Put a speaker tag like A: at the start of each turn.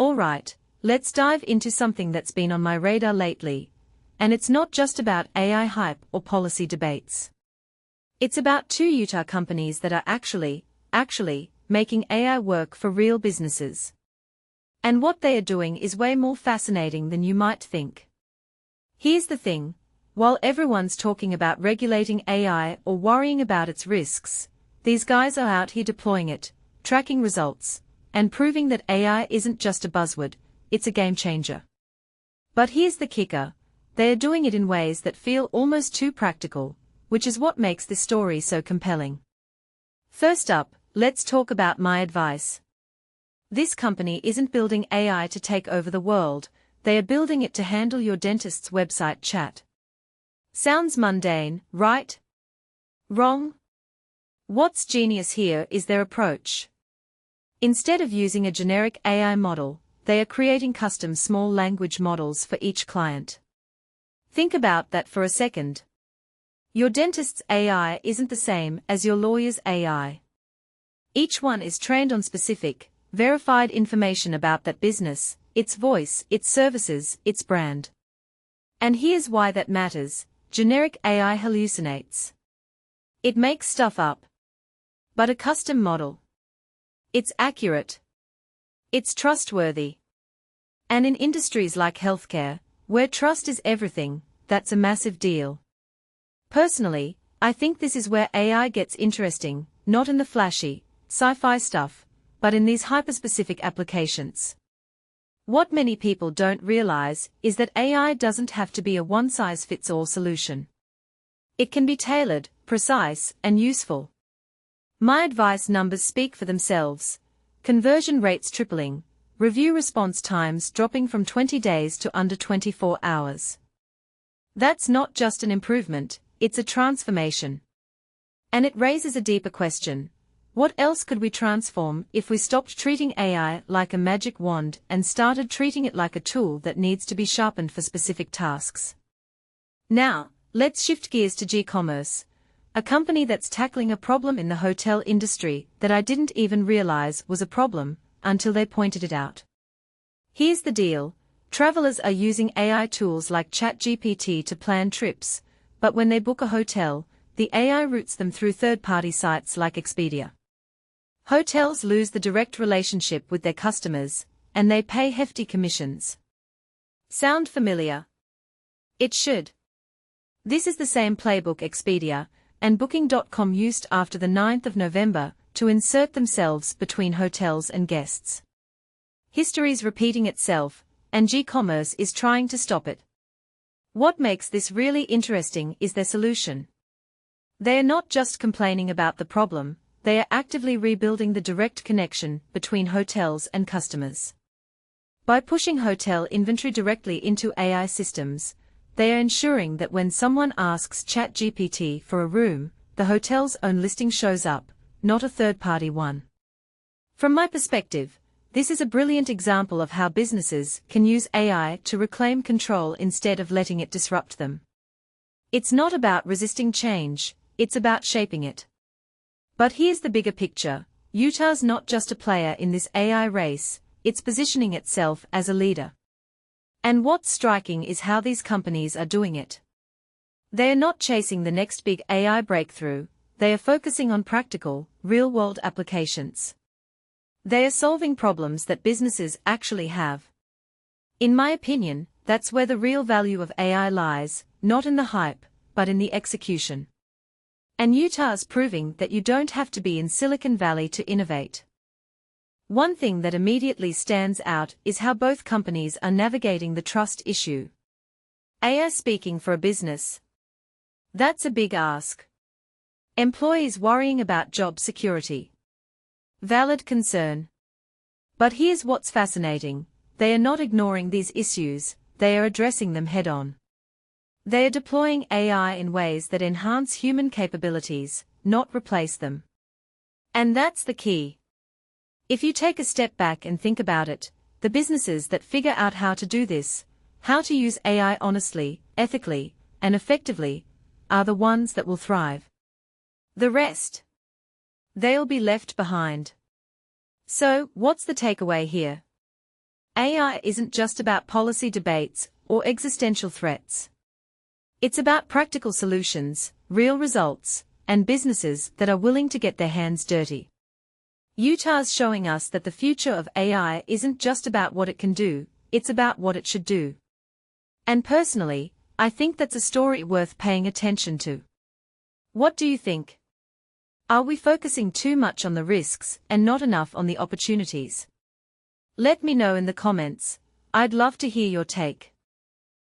A: Alright, let's dive into something that's been on my radar lately. And it's not just about AI hype or policy debates. It's about two Utah companies that are actually making AI work for real businesses. And what they are doing is way more fascinating than you might think. Here's the thing, while everyone's talking about regulating AI or worrying about its risks, these guys are out here deploying it, tracking results, and proving that AI isn't just a buzzword, it's a game changer. But here's the kicker, they are doing it in ways that feel almost too practical, which is what makes this story so compelling. First up, let's talk about MyAdvice. This company isn't building AI to take over the world, they are building it to handle your dentist's website chat. Sounds mundane, right? Wrong? What's genius here is their approach. Instead of using a generic AI model, they are creating custom small language models for each client. Think about that for a second. Your dentist's AI isn't the same as your lawyer's AI. Each one is trained on specific, verified information about that business, its voice, its services, its brand. And here's why that matters, generic AI hallucinates. It makes stuff up. But a custom model, it's accurate. It's trustworthy. And in industries like healthcare, where trust is everything, that's a massive deal. Personally, I think this is where AI gets interesting, not in the flashy, sci-fi stuff, but in these hyper-specific applications. What many people don't realize is that AI doesn't have to be a one-size-fits-all solution. It can be tailored, precise, and useful. MyAdvice numbers speak for themselves. Conversion rates tripling, review response times dropping from 20 days to under 24 hours. That's not just an improvement, it's a transformation. And it raises a deeper question. What else could we transform if we stopped treating AI like a magic wand and started treating it like a tool that needs to be sharpened for specific tasks? Now, let's shift gears to GCommerce, a company that's tackling a problem in the hotel industry that I didn't even realize was a problem until they pointed it out. Here's the deal, travelers are using AI tools like ChatGPT to plan trips, but when they book a hotel, the AI routes them through third-party sites like Expedia. Hotels lose the direct relationship with their customers, and they pay hefty commissions. Sound familiar? It should. This is the same playbook Expedia and Booking.com used after the 9th of November to insert themselves between hotels and guests. History's repeating itself, and GCommerce is trying to stop it. What makes this really interesting is their solution. They are not just complaining about the problem, they are actively rebuilding the direct connection between hotels and customers. By pushing hotel inventory directly into AI systems, they are ensuring that when someone asks ChatGPT for a room, the hotel's own listing shows up, not a third-party one. From my perspective, this is a brilliant example of how businesses can use AI to reclaim control instead of letting it disrupt them. It's not about resisting change, it's about shaping it. But here's the bigger picture, Utah's not just a player in this AI race, it's positioning itself as a leader. And what's striking is how these companies are doing it. They are not chasing the next big AI breakthrough, they are focusing on practical, real-world applications. They are solving problems that businesses actually have. In my opinion, that's where the real value of AI lies, not in the hype, but in the execution. And Utah's proving that you don't have to be in Silicon Valley to innovate. One thing that immediately stands out is how both companies are navigating the trust issue. AI speaking for a business. That's a big ask. Employees worrying about job security. Valid concern. But here's what's fascinating, they are not ignoring these issues, they are addressing them head-on. They are deploying AI in ways that enhance human capabilities, not replace them. And that's the key. If you take a step back and think about it, the businesses that figure out how to do this, how to use AI honestly, ethically, and effectively, are the ones that will thrive. The rest, they'll be left behind. So, what's the takeaway here? AI isn't just about policy debates or existential threats. It's about practical solutions, real results, and businesses that are willing to get their hands dirty. Utah's showing us that the future of AI isn't just about what it can do, it's about what it should do. And personally, I think that's a story worth paying attention to. What do you think? Are we focusing too much on the risks and not enough on the opportunities? Let me know in the comments. I'd love to hear your take.